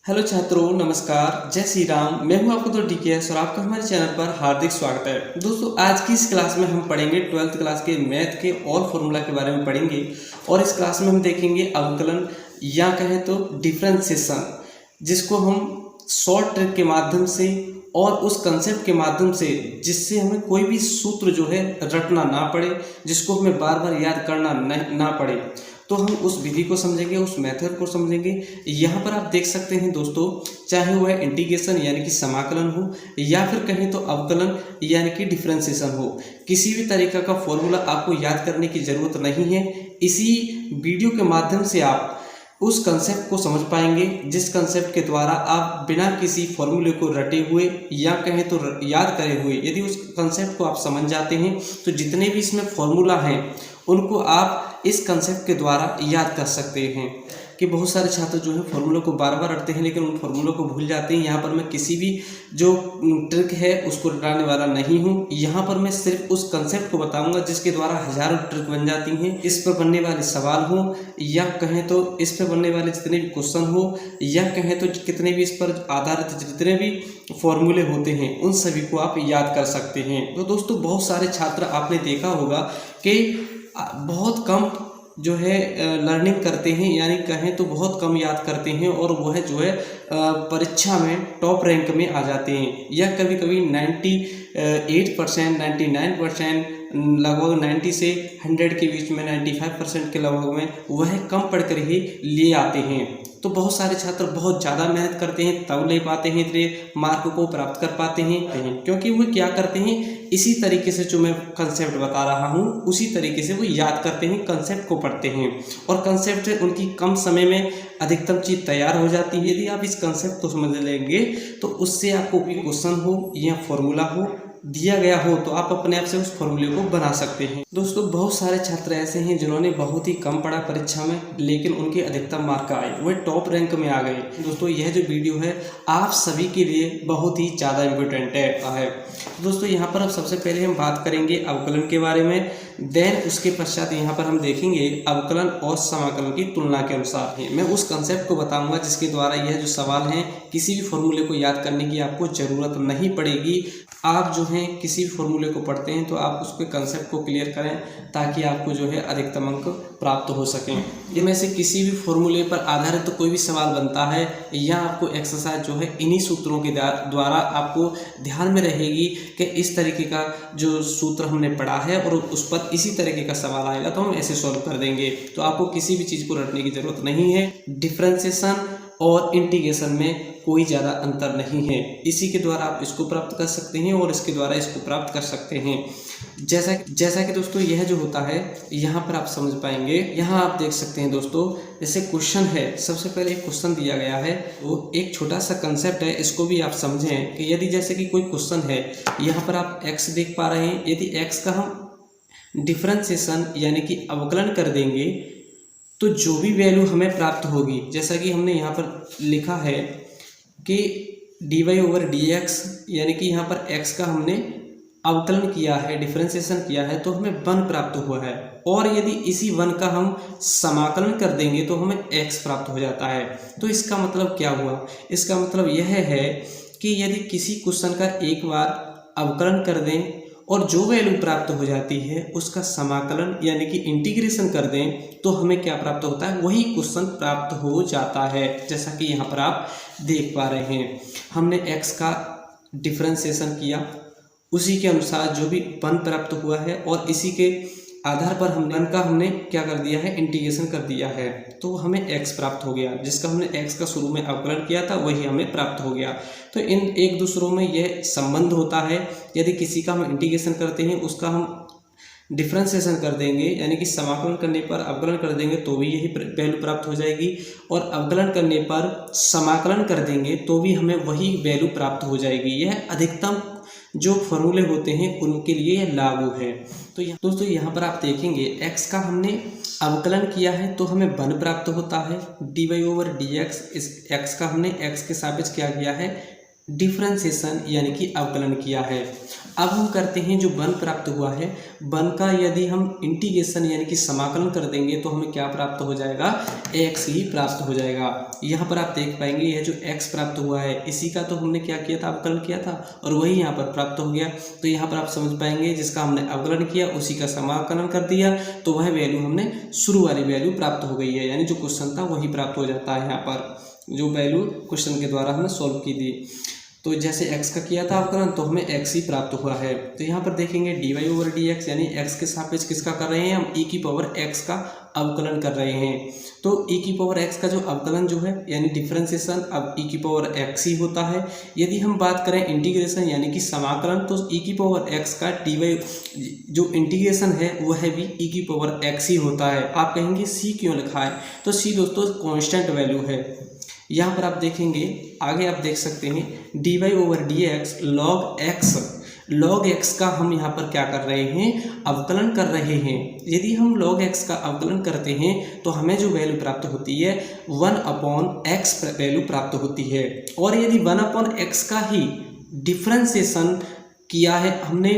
Hello छात्रों, नमस्कार, जय श्री राम। मैं हूं आपका DKS और आपका हमारे चैनल पर हार्दिक स्वागत है। दोस्तों, आज की इस क्लास में हम पढ़ेंगे 12th क्लास के मैथ के और फॉर्मूला के बारे में पढ़ेंगे। और इस क्लास में हम देखेंगे अवकलन या कहें तो डिफरेंशिएशन, जिसको हम शॉर्ट ट्रिक के माध्यम से और उस कंसेप्ट के माध्यम से जिससे हमें कोई भी सूत्र जो है रटना ना पड़े, जिसको हमें बार बार याद करना ना पड़े, तो हम उस विधि को समझेंगे, उस मेथड को समझेंगे। यहाँ पर आप देख सकते हैं दोस्तों, चाहे वह इंटीग्रेशन यानी कि समाकलन हो या फिर कहें तो अवकलन यानी कि डिफरेंशिएशन हो, किसी भी तरीका का फॉर्मूला आपको याद करने की ज़रूरत नहीं है। इसी वीडियो के माध्यम से आप उस कंसेप्ट को समझ पाएंगे, जिस कंसेप्ट के द्वारा आप बिना किसी फॉर्मूले को रटे हुए या कहें तो याद करे हुए यदि उस कंसेप्ट को आप समझ जाते हैं तो जितने भी इसमें फॉर्मूला हैं उनको आप इस कंसेप्ट के द्वारा याद कर सकते हैं। कि बहुत सारे छात्र जो है फॉर्मूला को बार बार रटते हैं लेकिन उन फॉर्मूलों को भूल जाते हैं। यहाँ पर मैं किसी भी जो ट्रिक है उसको रटाने वाला नहीं हूँ। यहाँ पर मैं सिर्फ उस कंसेप्ट को बताऊंगा जिसके द्वारा हजारों ट्रिक बन जाती हैं। इस पर बनने वाले सवाल हो या कहें तो इस पर बनने वाले जितने भी क्वेश्चन हो या कहें तो कितने भी इस पर आधारित जितने भी फॉर्मूले होते हैं उन सभी को आप याद कर सकते हैं। तो दोस्तों, बहुत सारे छात्र आपने देखा होगा कि बहुत कम जो है लर्निंग करते हैं, यानी कहें तो बहुत कम याद करते हैं और वह जो है परीक्षा में टॉप रैंक में आ जाते हैं। या कभी कभी 98%, 99%, लगभग 90 से 100 के बीच में 95% के लगभग में वह कम पढ़कर ही ले आते हैं। तो बहुत सारे छात्र बहुत ज़्यादा मेहनत करते हैं तब ले पाते हैं, इतने मार्क को प्राप्त कर पाते हैं, क्योंकि वो क्या करते हैं, इसी तरीके से जो मैं कंसेप्ट बता रहा हूँ उसी तरीके से वो याद करते हैं, कंसेप्ट को पढ़ते हैं और कंसेप्ट उनकी कम समय में अधिकतम चीज़ तैयार हो जाती है। यदि आप इस कंसेप्ट को समझ लेंगे तो उससे आपको कोई क्वेश्चन हो या फॉर्मूला हो दिया गया हो तो आप अपने आप से उस फॉर्मूले को बना सकते हैं। दोस्तों, बहुत सारे छात्र ऐसे हैं जिन्होंने बहुत ही कम पढ़ा परीक्षा में लेकिन उनके अधिकतम मार्क आए, वे टॉप रैंक में आ गए। दोस्तों, यह जो वीडियो है आप सभी के लिए बहुत ही ज़्यादा इम्पोर्टेंट है। दोस्तों, यहाँ पर अब सबसे पहले हम बात करेंगे अवकलन के बारे में, देन उसके पश्चात यहाँ पर हम देखेंगे अवकलन और समाकलन की तुलना के अनुसार है। मैं उस कंसेप्ट को बताऊंगा जिसके द्वारा यह जो सवाल है किसी भी फॉर्मूले को याद करने की आपको ज़रूरत नहीं पड़ेगी। आप जो है किसी भी फॉर्मूले को पढ़ते हैं तो आप उसके कंसेप्ट को क्लियर करें ताकि आपको जो है अधिकतम अंक प्राप्त हो सकें। इनमें से किसी भी फॉर्मूले पर आधारित तो कोई भी सवाल बनता है या आपको एक्सरसाइज जो है इन्हीं सूत्रों के द्वारा आपको ध्यान में रहेगी कि इस तरीके का जो सूत्र हमने पढ़ा है और उस पर इसी तरीके का सवाल आएगा तो हम ऐसे सॉल्व कर देंगे। तो आपको किसी भी चीज़ को रटने की ज़रूरत नहीं है। डिफरेंशिएशन और इंटीग्रेशन में कोई ज़्यादा अंतर नहीं है। इसी के द्वारा आप इसको प्राप्त कर सकते हैं और इसके द्वारा इसको प्राप्त कर सकते हैं। जैसा कि दोस्तों यह जो होता है यहाँ पर आप समझ पाएंगे। यहाँ आप देख सकते हैं दोस्तों, जैसे क्वेश्चन है, सबसे पहले एक क्वेश्चन दिया गया है, वो एक छोटा सा कंसेप्ट है, इसको भी आप समझें कि यदि जैसे कि कोई क्वेश्चन है, यहाँ पर आप x देख पा रहे हैं, यदि x का हम डिफरेंशिएशन यानी कि अवकलन कर देंगे तो जो भी वैल्यू हमें प्राप्त होगी, जैसा कि हमने यहाँ पर लिखा है कि dy/dx यानी कि यहाँ पर x का हमने अवकलन किया है, डिफरेंशिएशन किया है तो हमें 1 प्राप्त हुआ है। और यदि इसी 1 का हम समाकलन कर देंगे तो हमें x प्राप्त हो जाता है। तो इसका मतलब क्या हुआ? इसका मतलब यह है कि यदि किसी क्वेश्चन का एक बार अवकलन कर दें और जो वैल्यू प्राप्त हो जाती है उसका समाकलन यानी कि इंटीग्रेशन कर दें तो हमें क्या प्राप्त होता है, वही क्वेश्चन प्राप्त हो जाता है। जैसा कि यहाँ पर आप देख पा रहे हैं, हमने x का डिफरेंशिएशन किया, उसी के अनुसार जो भी 1 प्राप्त हुआ है और इसी के आधार पर हमने क्या कर दिया है, इंटीग्रेशन कर दिया है, तो हमें x प्राप्त हो गया। जिसका हमने x का शुरू में अवकलन किया था वही हमें प्राप्त हो गया। तो इन एक दूसरों में यह संबंध होता है। यदि किसी का हम इंटीग्रेशन करते हैं उसका हम डिफरेंशिएशन कर देंगे यानी कि समाकलन करने पर अवकलन कर देंगे तो भी यही वैल्यू प्राप्त हो जाएगी, और अवकलन करने पर समाकलन कर देंगे तो भी हमें वही वैल्यू प्राप्त हो जाएगी। यह अधिकतम जो फॉर्मूले होते हैं उनके लिए यह लागू है। तो दोस्तों यहाँ पर आप देखेंगे x का हमने अवकलन किया है तो हमें 1 प्राप्त होता है, dy/dx। इस x का हमने x के सापेक्ष क्या किया है, डिफरेंशिएशन यानी कि अवकलन किया है। अब हम करते हैं जो वन प्राप्त हुआ है, वन का यदि हम इंटीग्रेशन यानी कि समाकलन कर देंगे तो हमें क्या प्राप्त हो जाएगा, x ही प्राप्त हो जाएगा। यहाँ पर आप देख पाएंगे यह जो x प्राप्त हुआ है इसी का तो हमने क्या किया था, अवकलन किया था, और वही यहाँ पर प्राप्त हो गया। तो यहाँ पर आप समझ पाएंगे जिसका हमने अवकलन किया उसी का समाकलन कर दिया तो वह वैल्यू हमने शुरू वाली वैल्यू प्राप्त हो गई है, यानी जो क्वेश्चन था वही प्राप्त हो जाता है। यहाँ पर जो वैल्यू क्वेश्चन के द्वारा हमने सॉल्व की थी, तो जैसे x का किया था अवकलन तो हमें x ही प्राप्त हुआ है। तो यहाँ पर देखेंगे dy/dx यानी x के सापेक्ष किसका कर रहे हैं, हम e की पावर x का अवकलन कर रहे हैं। तो e की पावर x का जो अवकलन जो है यानी डिफरेंशिएशन अब e की पावर x ही होता है। यदि हम बात करें इंटीग्रेशन यानी कि समाकलन तो e की पावर x का dy जो इंटीग्रेशन है वह भी e की पावर x ही होता है। आप कहेंगे c क्यों लिखा है, तो c दोस्तों कॉन्स्टेंट वैल्यू है। यहाँ पर आप देखेंगे आगे आप देख सकते हैं dy/dx log x का हम यहाँ पर क्या कर रहे हैं, अवकलन कर रहे हैं। यदि हम log x का अवकलन करते हैं तो हमें जो वैल्यू प्राप्त होती है 1/x वैल्यू प्राप्त होती है। और यदि 1/x का ही डिफरेंशिएशन किया है हमने,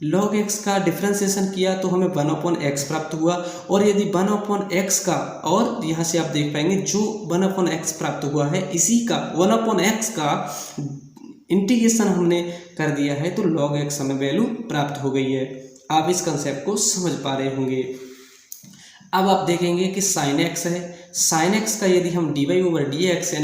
log x का डिफरेंशिएशन किया तो हमें 1/x प्राप्त हुआ। और यदि 1/x का, और यहाँ से आप देख पाएंगे जो 1/x प्राप्त हुआ है इसी का 1/x का इंटीग्रेशन हमने कर दिया है तो log x हमें वैल्यू प्राप्त हो गई है। आप इस कंसेप्ट को समझ पा रहे होंगे। अब आप देखेंगे कि sin x है, sin x का यदि हम dy/dx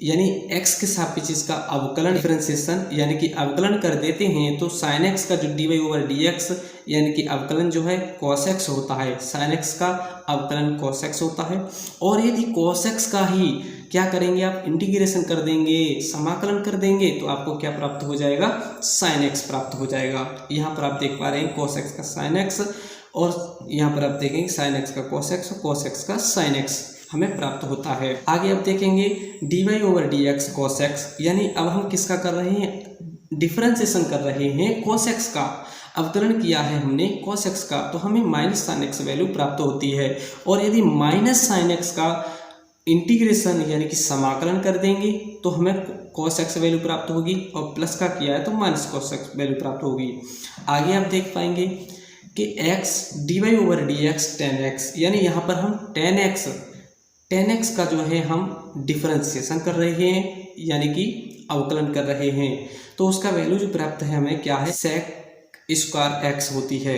यानी x के सापेक्ष इसका अवकलन डिफरेंशिएशन यानी कि अवकलन कर देते हैं तो sin x का जो dy/dx यानी कि अवकलन जो है cos x होता है, sin x का अवकलन cos x होता है। और यदि cos x का ही क्या करेंगे आप, इंटीग्रेशन कर देंगे, समाकलन कर देंगे तो आपको क्या प्राप्त हो जाएगा, sin x प्राप्त हो जाएगा। यहाँ पर आप देख पा रहे हैं cos x का sin x, और यहाँ पर आप देखेंगे sin x का cos x और cos x का sin x हमें प्राप्त होता है। आगे आप देखेंगे dy/dx cos x यानी अब हम किसका कर रहे हैं, डिफरेंशिएशन कर रहे हैं cos x का। अवकलन किया है हमने cos x का तो हमें -sin x वैल्यू प्राप्त होती है। और यदि -sin x का इंटीग्रेशन यानी कि समाकलन कर देंगे तो हमें cos x वैल्यू प्राप्त होगी, और प्लस का किया है तो -cos x वैल्यू प्राप्त होगी। आगे आप देख पाएंगे कि x dy/dx tan x यानी यहाँ पर हम tan x का जो है हम डिफरेंशिएशन कर रहे हैं यानी कि अवकलन कर रहे हैं, तो उसका वैल्यू जो प्राप्त है हमें क्या है, sec² x होती है।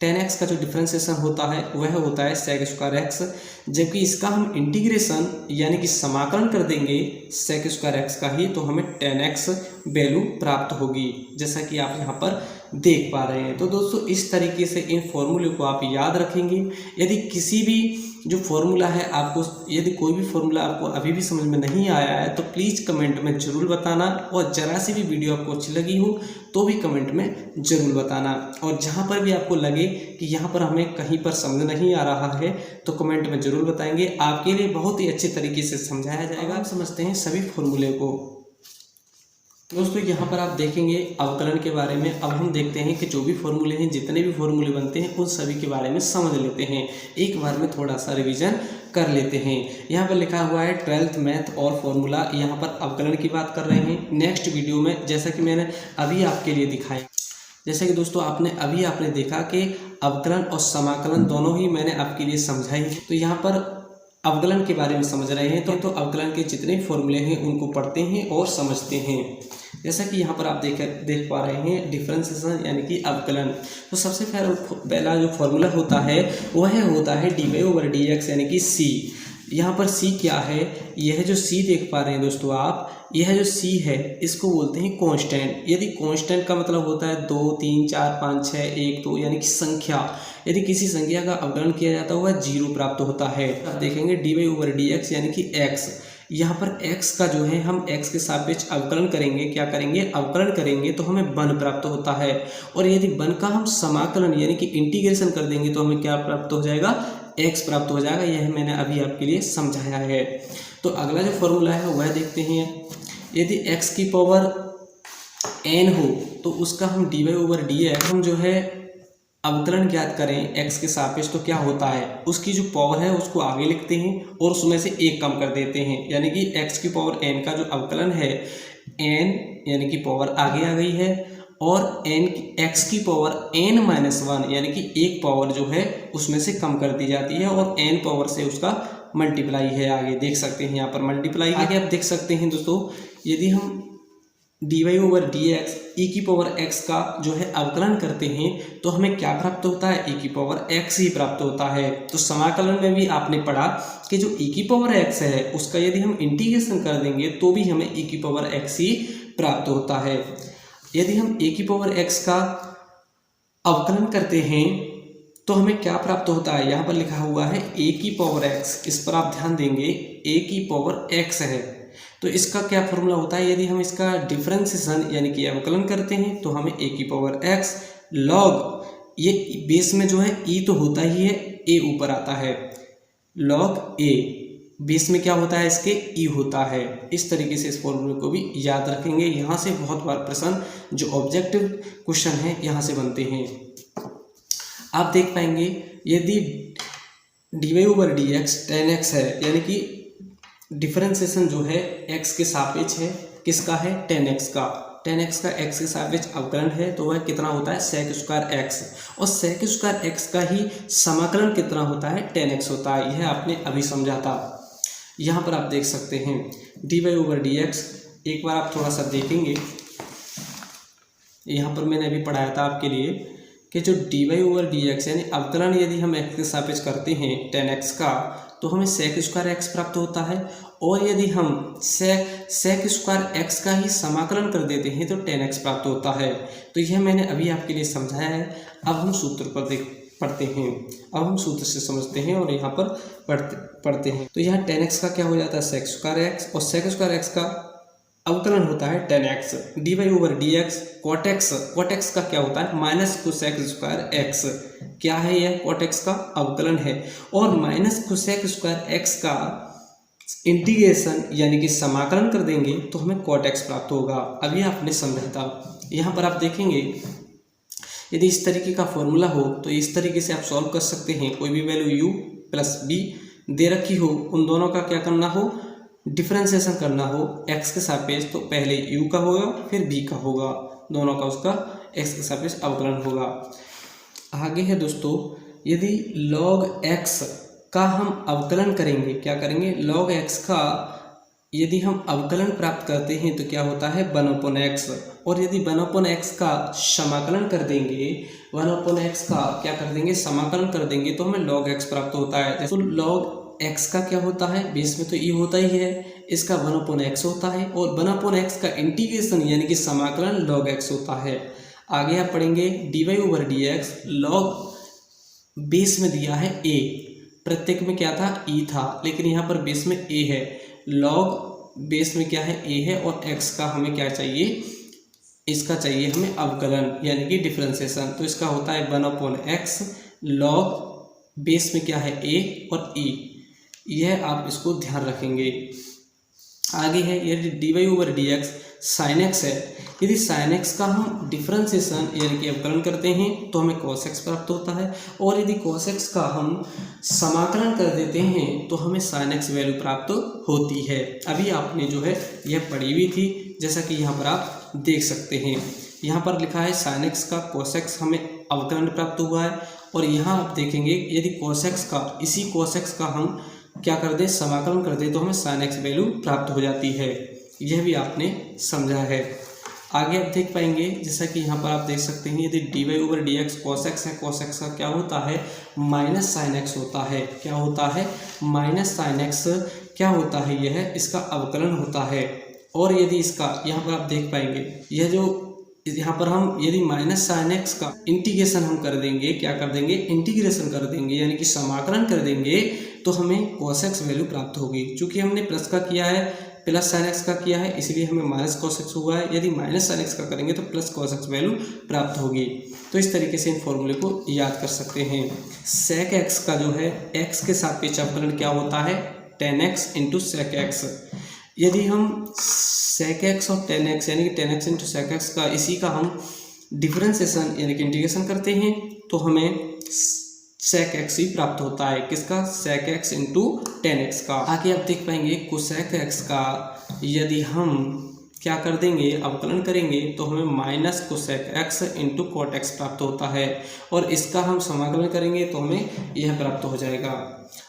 tan x का जो डिफरेंशिएशन होता है वह होता है sec² x, जबकि इसका हम इंटीग्रेशन यानी कि समाकलन कर देंगे sec² x का ही तो हमें tan x वैल्यू प्राप्त होगी, जैसा कि आप यहाँ पर देख पा रहे हैं। तो दोस्तों इस तरीके से इन फॉर्मूले को आप याद रखेंगे। यदि किसी भी जो फॉर्मूला है आपको, यदि कोई भी फॉर्मूला आपको अभी भी समझ में नहीं आया है तो प्लीज़ कमेंट में ज़रूर बताना, और ज़रा सी भी वीडियो आपको अच्छी लगी हो तो भी कमेंट में ज़रूर बताना। और जहाँ पर भी आपको लगे कि यहाँ पर हमें कहीं पर समझ नहीं आ रहा है तो कमेंट में ज़रूर बताएंगे, आपके लिए बहुत ही अच्छे तरीके से समझाया जाएगा। आप समझते हैं सभी फॉर्मूले को। दोस्तों यहाँ पर आप देखेंगे अवकलन के बारे में। अब हम देखते हैं कि जो भी फॉर्मूले हैं, जितने भी फॉर्मूले बनते हैं उन सभी के बारे में समझ लेते हैं, एक बार में थोड़ा सा रिवीजन कर लेते हैं। यहाँ पर लिखा हुआ है 12th मैथ और फॉर्मूला, यहाँ पर अवकलन की बात कर रहे हैं। नेक्स्ट वीडियो में जैसा कि मैंने अभी आपके लिए दिखाया, जैसे कि दोस्तों आपने देखा कि अवकलन और समाकलन दोनों ही मैंने आपके लिए समझाई। तो यहाँ पर अवकलन के बारे में समझ रहे हैं तो अवकलन के जितने फॉर्मूले हैं उनको पढ़ते हैं और समझते हैं। जैसा कि यहाँ पर आप देख पा रहे हैं डिफरेंशिएशन यानी कि अवकलन। तो सबसे पहला जो फॉर्मूला होता है वह होता है dy/dx यानी कि c। यहाँ पर c क्या है, यह जो c देख पा रहे हैं दोस्तों आप, यह जो c है इसको बोलते हैं कांस्टेंट। यदि कांस्टेंट का मतलब होता है 2 3 4 5 6 1 2 यानी कि संख्या। यदि किसी संख्या का अवकलन किया जाता है वह 0 प्राप्त होता है। आप देखेंगे dy/dx यानी कि x, यहाँ पर x का जो है हम x के सापेक्ष अवकलन करेंगे, क्या करेंगे, अवकलन करेंगे तो हमें 1 प्राप्त होता है। और यदि 1 का हम समाकलन यानी कि इंटीग्रेशन कर देंगे तो हमें क्या प्राप्त हो जाएगा, x प्राप्त हो जाएगा। यह मैंने अभी आपके लिए समझाया है। तो अगला जो फॉर्मूला है वह देखते हैं। यदि x की पावर n हो तो उसका हम dy/dx हम जो है अवकलन ज्ञात करें x के सापेक्ष तो क्या होता है, उसकी जो पावर है उसको आगे लिखते हैं और उसमें से एक कम कर देते हैं, यानी कि x की पावर n का जो अवकलन है n यानी कि पावर आगे आ गई है और x की पावर n-1 यानी कि एक पावर जो है उसमें से कम कर दी जाती है और n पावर से उसका मल्टीप्लाई है। आगे देख सकते हैं यहाँ पर मल्टीप्लाई आगे आप देख सकते हैं दोस्तों, यदि हम dy/dx e की पावर x का जो है अवकलन करते हैं तो हमें क्या प्राप्त होता है, e की पावर x ही प्राप्त होता है। तो समाकलन में भी आपने पढ़ा कि जो e की पावर x है उसका यदि हम इंटीग्रेशन कर देंगे तो भी हमें e की पावर x ही प्राप्त होता है। यदि हम a की पावर x का अवकलन करते हैं तो हमें क्या प्राप्त होता है, यहाँ पर लिखा हुआ है a की पावर x, इस पर आप ध्यान देंगे a की पावर x है तो इसका क्या फॉर्मूला होता है, यदि हम इसका डिफरेंशिएशन यानी कि अवकलन करते हैं तो हमें a की पावर x लॉग, ये बेस में जो है e तो होता ही है, a ऊपर आता है, लॉग a बेस में क्या होता है इसके e होता है। इस तरीके से इस फॉर्मूले को भी याद रखेंगे। यहाँ से बहुत बार प्रश्न जो ऑब्जेक्टिव क्वेश्चन है यहाँ से बनते हैं। आप देख पाएंगे यदि dy/dx tan x है यानी कि डिफरेंशिएशन जो है x के सापेक्ष है, किसका है, tan x का। tan x का x के सापेक्ष अवकलन है तो वह कितना होता है sec² x, और sec² x का ही समाकलन कितना होता है, tan x होता है। यह आपने अभी समझा था। यहाँ पर आप देख सकते हैं dy/dx, एक बार आप थोड़ा सा देखेंगे, यहाँ पर मैंने अभी पढ़ाया था आपके लिए कि जो dy/dx यानी अवकलन यदि हम x के सापेक्ष करते हैं tan x का तो हमें sec² x प्राप्त होता है, और यदि हम sec² x का ही समाकलन कर देते हैं तो tan x प्राप्त होता है। तो यह मैंने अभी आपके लिए समझाया है। अब हम सूत्र पर पढ़ते हैं, अब हम सूत्र से समझते हैं और यहाँ पर पढ़ते हैं। तो यहाँ tan x का क्या हो जाता है sec² x, और sec² x का अवकलन होता है tan x। dy/dx cot x का क्या होता है -cosec² x, क्या है यह, cot x का अवकलन है, और -cosec² x का इंटीग्रेशन यानी कि समाकलन कर देंगे तो हमें cot x प्राप्त होगा। अभी आपने समझा था। यहाँ पर आप देखेंगे यदि इस तरीके का फॉर्मूला हो तो इस तरीके से आप सॉल्व कर सकते हैं। कोई भी वैल्यू u + b दे रखी हो, उन दोनों का क्या करना हो, डिफरेंशिएशन करना हो x के सापेक्ष, तो पहले u का होगा फिर b का होगा, दोनों का उसका x के सापेक्ष अवकलन होगा। आगे है दोस्तों, यदि log x का हम अवकलन करेंगे, क्या करेंगे, log x का यदि हम अवकलन प्राप्त करते हैं तो क्या होता है 1/x, और यदि 1/x का समाकलन कर देंगे, 1/x का क्या कर देंगे, समाकलन कर देंगे तो हमें log x प्राप्त होता है। तो log x का क्या होता है, बेस में तो e होता ही है, इसका 1/x होता है, और 1/x का इंटीग्रेशन यानी कि समाकलन log x होता है। आगे आप पढ़ेंगे dy/dx log बेस में दिया है a, प्रत्येक में क्या था e था, लेकिन यहाँ पर बेस में a है, log बेस में क्या है a है, और x का हमें क्या चाहिए, इसका चाहिए हमें अवकलन यानी कि डिफरेंशिएशन। तो इसका होता है 1/x log बेस में क्या है a और e, यह आप इसको ध्यान रखेंगे। आगे है यदि dy/dx sin x है, यदि sin x का हम डिफरेंशिएशन यानी कि अवकलन करते हैं तो हमें cos x प्राप्त होता है, और यदि cos x का हम समाकलन कर देते हैं तो हमें sin x वैल्यू प्राप्त होती है। अभी आपने जो है यह पढ़ी हुई थी, जैसा कि यहाँ पर आप देख सकते हैं। यहाँ पर लिखा है sin x का cos x हमें अवकलन प्राप्त हुआ है, और यहाँ आप देखेंगे यदि cos x का, इसी cos x का हम क्या कर दें, समाकलन कर दें तो हमें sin x वैल्यू प्राप्त हो जाती है। यह भी आपने समझा है। आगे आप देख पाएंगे, जैसा कि यहाँ पर आप देख सकते हैं, यदि dy/dx cos x है, cos x का क्या होता है -sin x होता है, क्या होता है -sin x, क्या होता है यह, इसका अवकलन होता है। और यदि इसका यहाँ पर आप देख पाएंगे, यह जो यहाँ पर हम यदि -sin x का इंटीग्रेशन हम कर देंगे, क्या कर देंगे, इंटीग्रेशन कर देंगे यानी कि समाकलन कर देंगे तो हमें cos x वैल्यू प्राप्त होगी। चूंकि हमने प्लस का किया है, प्लस sin x का किया है, इसलिए हमें -cos x हुआ है। यदि -sin x का करेंगे तो +cos x वैल्यू प्राप्त होगी। तो इस तरीके से इन फॉर्मूले को याद कर सकते हैं। sec x का जो है x के सापेक्ष अवकलन क्या होता है, tan x × sec x। यदि हम sec x और tan x यानी कि tan x × sec x का, इसी का हम डिफरेंशिएशन यानी कि इंटीग्रेशन करते हैं तो हमें sec x ही प्राप्त होता है। किसका? sec x into ten x का। आगे आप देख पाएंगे cosec x का यदि हम क्या कर देंगे, अवकलन करेंगे तो हमें minus cosec x into cot x प्राप्त होता है, और इसका हम समाकलन करेंगे तो हमें यह प्राप्त हो जाएगा।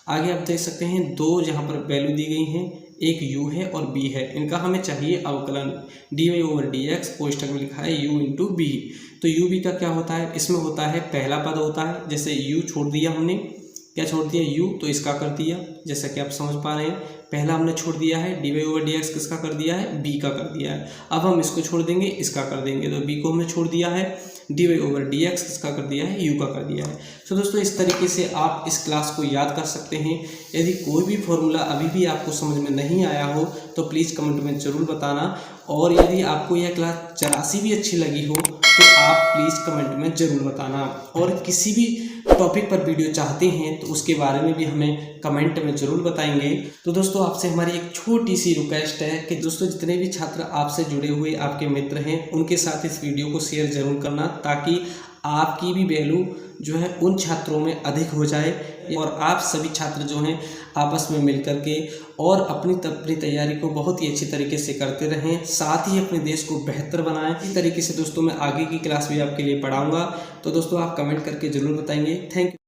आगे आप देख सकते हैं दो जहाँ पर वैल्यू दी गई हैं, एक u है और b है, इनका हमें चाहिए अवकलन। dy/dx कोष्ठक में लिखा है u इंटू बी। तो u b का क्या होता है, इसमें होता है पहला पद होता है, जैसे u छोड़ दिया हमने, क्या छोड़ दिया u, तो इसका कर दिया, जैसा कि आप समझ पा रहे हैं। पहला हमने छोड़ दिया है dy/dx, किसका कर दिया है, b का कर दिया है। अब हम इसको छोड़ देंगे, इसका कर देंगे, तो b को हमने छोड़ दिया है, dy/dx किसका कर दिया है, u का कर दिया है। तो दोस्तों इस तरीके से आप इस क्लास को याद कर सकते हैं। यदि कोई भी फॉर्मूला अभी भी आपको समझ में नहीं आया हो तो प्लीज़ कमेंट में ज़रूर बताना, और यदि आपको यह क्लास 84 भी अच्छी लगी हो तो आप प्लीज़ कमेंट में ज़रूर बताना। और किसी भी टॉपिक पर वीडियो चाहते हैं तो उसके बारे में भी हमें कमेंट में ज़रूर बताएंगे। तो दोस्तों आपसे हमारी एक छोटी सी रिक्वेस्ट है कि दोस्तों जितने भी छात्र आपसे जुड़े हुए आपके मित्र हैं उनके साथ इस वीडियो को शेयर ज़रूर करना, ताकि आपकी भी वैल्यू जो है उन छात्रों में अधिक हो जाए, और आप सभी छात्र जो हैं आपस में मिल कर के और अपनी तैयारी को बहुत ही अच्छी तरीके से करते रहें, साथ ही अपने देश को बेहतर बनाएं। इस तरीके से दोस्तों मैं आगे की क्लास भी आपके लिए पढ़ाऊंगा, तो दोस्तों आप कमेंट करके ज़रूर बताएंगे। Thank you.